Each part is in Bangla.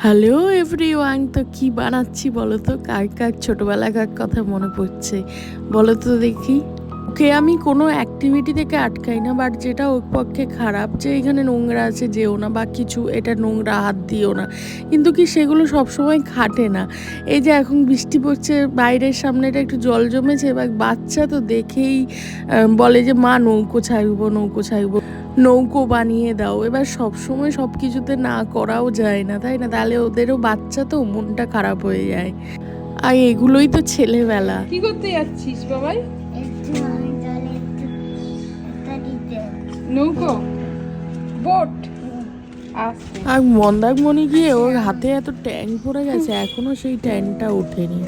হ্যালো এভরিওয়ান, তো কি বানাচ্ছি বলো তো? কার কার ছোটোবেলাকার কথা মনে পড়ছে বলো তো দেখি। ওকে আমি কোনো অ্যাক্টিভিটি থেকে আটকাই না, বাট যেটা ওর পক্ষে খারাপ, যে এখানে নোংরা আছে যেও না, বা কিছু এটা নোংরা হাত দিও না, কিন্তু কি সেগুলো সবসময় খাটে না। এই যে এখন বৃষ্টি পড়ছে, বাইরের সামনেটা একটু জল জমেছে, এবার বাচ্চা তো দেখেই বলে যে মা নৌকো ছাইবো নৌকো ছাইবো, নৌকো বানিয়ে দাও। এবার সব সময় সব কিছুতে না করাও যায় না, তাই না? তাহলে ওদেরও বাচ্চা, তো মনটা খারাপ হয়ে যায়। আর এগুলোই তো ছেলেবেলা। কি করতে যাচ্ছিস বাবাই? নৌকো, বোট। আসতে আর মন্দারমণি গিয়ে ওর হাতে এত ট্যাং পড়ে গেছে, এখনো সেই ট্যাংটা ওঠেনি।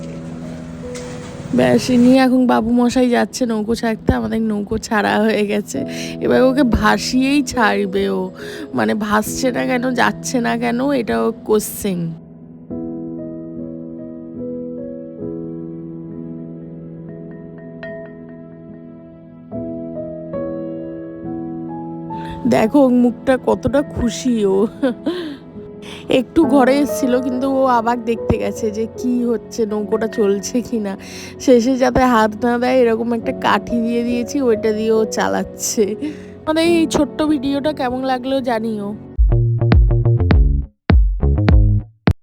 ব্যাস নিয়ে এখন বাবু মশাই যাচ্ছে নৌকো ছাড়তে, আমাদের নৌকো ছাড়া হয়ে গেছে। এবার ওকে ভাসিয়েই ছাড়বে ও, মানে ভাসছে না কেন, যাচ্ছে না কেন, এটা ও কোশ্চেন। দেখো ওর মুখটা কতটা খুশি ও। একটু ঘরে এসেছিল, কিন্তু ও আবার দেখতে গেছে যে কি হচ্ছে, নৌকোটা চলছে কিনা। শেষে যাতে হাত না দেয় এরকম একটা কাঠি দিয়ে দিয়েছি, ওইটা দিয়ে ও চালাচ্ছে। মানে এই ছোট্ট ভিডিওটা কেমন লাগলো জানিও।